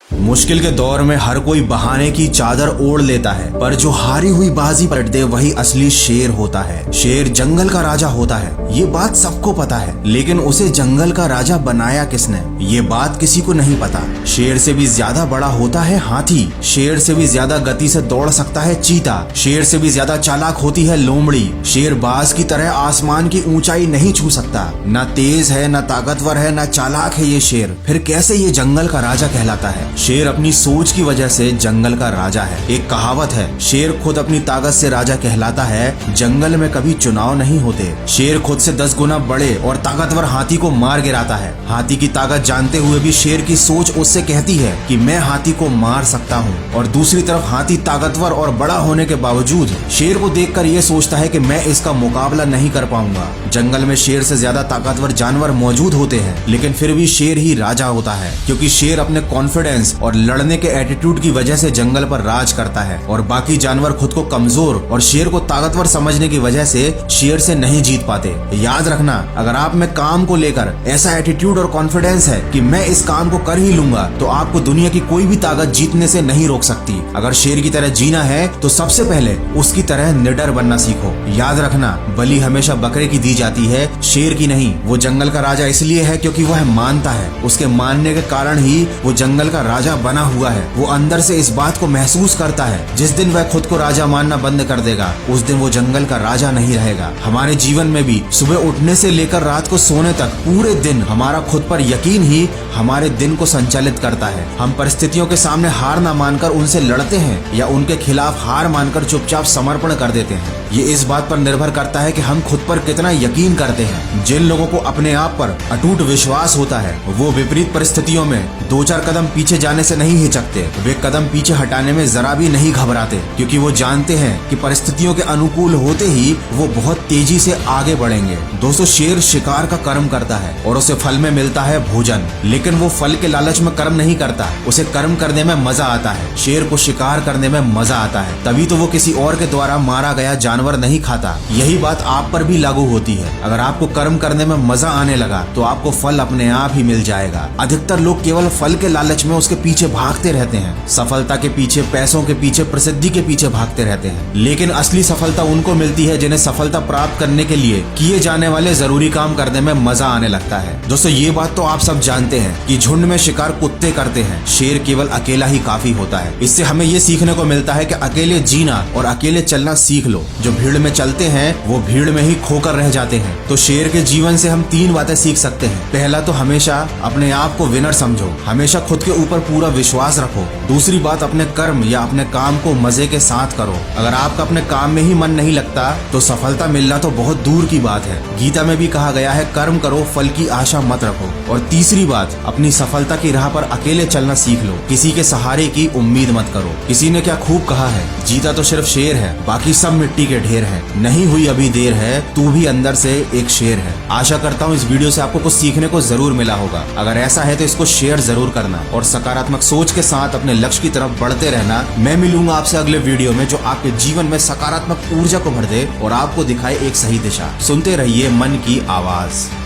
मुश्किल के दौर में हर कोई बहाने की चादर ओढ़ लेता है, पर जो हारी हुई बाजी पलट दे वही असली शेर होता है। शेर जंगल का राजा होता है, ये बात सबको पता है, लेकिन उसे जंगल का राजा बनाया किसने, ये बात किसी को नहीं पता। शेर से भी ज्यादा बड़ा होता है हाथी, शेर से भी ज्यादा गति से दौड़ सकता है चीता, शेर से भी ज्यादा चालाक होती है लोमड़ी। शेर बाज की तरह आसमान की ऊंचाई नहीं छू सकता, न तेज है, न ताकतवर है, न चालाक है ये शेर, फिर कैसे ये जंगल का राजा कहलाता है। शेर अपनी सोच की वजह से जंगल का राजा है। एक कहावत है, शेर खुद अपनी ताकत से राजा कहलाता है, जंगल में कभी चुनाव नहीं होते। शेर खुद से 10 गुना बड़े और ताकतवर हाथी को मार गिराता है। हाथी की ताकत जानते हुए भी शेर की सोच उससे कहती है कि मैं हाथी को मार सकता हूँ, और दूसरी तरफ हाथी ताकतवर और बड़ा होने के बावजूद शेर को देखकर ये सोचता है कि मैं इसका मुकाबला नहीं कर पाऊंगा। जंगल में शेर से ज्यादा ताकतवर जानवर मौजूद होते हैं, लेकिन फिर भी शेर ही राजा होता है, क्योंकि शेर अपने कॉन्फिडेंस और लड़ने के एटीट्यूड की वजह से जंगल पर राज करता है, और बाकी जानवर खुद को कमजोर और शेर को ताकतवर समझने की वजह से शेर से नहीं जीत पाते। याद रखना, अगर आप में काम को लेकर ऐसा एटीट्यूड और कॉन्फिडेंस है कि मैं इस काम को कर ही लूंगा, तो आपको दुनिया की कोई भी ताकत जीतने से नहीं रोक सकती। अगर शेर की तरह जीना है तो सबसे पहले उसकी तरह निडर बनना सीखो। याद रखना, बलि हमेशा बकरे की दी जाती है, शेर की नहीं। वो जंगल का राजा इसलिए है क्योंकि वह मानता है, उसके मानने के कारण ही वो जंगल का राजा बना हुआ है। वो अंदर से इस बात को महसूस करता है, जिस दिन वह खुद को राजा मानना बंद कर देगा, उस दिन वो जंगल का राजा नहीं रहेगा। हमारे जीवन में भी सुबह उठने से लेकर रात को सोने तक पूरे दिन हमारा खुद पर यकीन ही हमारे दिन को संचालित करता है। हम परिस्थितियों के सामने हार ना मानकर उनसे लड़ते हैं, या उनके खिलाफ हार मानकर चुपचाप समर्पण कर देते हैं। ये इस बात पर निर्भर करता है कि हम खुद पर कितना यकीन करते हैं। जिन लोगों को अपने आप पर अटूट विश्वास होता है, वो विपरीत परिस्थितियों में 2-4 कदम पीछे जाने से नहीं हिचकते। वे कदम पीछे हटाने में जरा भी नहीं घबराते, क्योंकि वो जानते हैं कि परिस्थितियों के अनुकूल होते ही वो बहुत तेजी से आगे बढ़ेंगे। दोस्तों, शेर शिकार का कर्म करता है और उसे फल में मिलता है भोजन, लेकिन वो फल के लालच में कर्म नहीं करता, उसे कर्म करने में मजा आता है। शेर को शिकार करने में मजा आता है, तभी तो वो किसी और के द्वारा मारा गया जानवर नहीं खाता। यही बात आप पर भी लागू होती है। अगर आपको कर्म करने में मजा आने लगा तो आपको फल अपने आप ही मिल जाएगा। अधिकतर लोग केवल फल के लालच में उसके पीछे भागते रहते हैं, सफलता के पीछे, पैसों के पीछे, प्रसिद्धि के पीछे भागते रहते हैं, लेकिन असली सफलता उनको मिलती है जिन्हें सफलता प्राप्त करने के लिए किए जाने वाले जरूरी काम करने में मजा आने लगता है। दोस्तों, ये बात तो आप सब जानते हैं कि झुंड में शिकार कुत्ते करते हैं, शेर केवल अकेला ही काफी होता है। इससे हमें ये सीखने को मिलता है कि अकेले जीना और अकेले चलना सीख लो। जो भीड़ में चलते हैं वो भीड़ में ही खोकर रह जाते हैं। तो शेर के जीवन से हम 3 बातें सीख सकते हैं। पहला तो हमेशा अपने आप को विनर समझो, हमेशा खुद के ऊपर पूरा विश्वास रखो। दूसरी बात, अपने कर्म या अपने काम को मजे के साथ करो। अगर आपका अपने काम में ही मन नहीं लगता तो सफलता मिलना तो बहुत दूर की बात है। गीता में भी कहा गया है, कर्म करो, फल की आशा मत रखो। और तीसरी बात, अपनी सफलता की राह पर अकेले चलना सीख लो, किसी के सहारे की उम्मीद मत करो। किसी ने क्या खूब कहा है, जीता तो सिर्फ शेर है, बाकी सब मिट्टी के ढेर है। नहीं हुई अभी देर है, तू भी अंदर से एक शेर है। आशा करता हूँ इस वीडियो से आपको कुछ सीखने को जरूर मिला होगा। अगर ऐसा है तो इसको शेयर जरूर करना और सकारात्मक सोच के साथ अपने लक्ष्य की तरफ बढ़ते रहना। मैं मिलूंगा आपसे अगले वीडियो में, जो आपके जीवन में सकारात्मक ऊर्जा को भर दे और आपको दिखाए एक सही दिशा। सुनते रहिए मन की आवाज।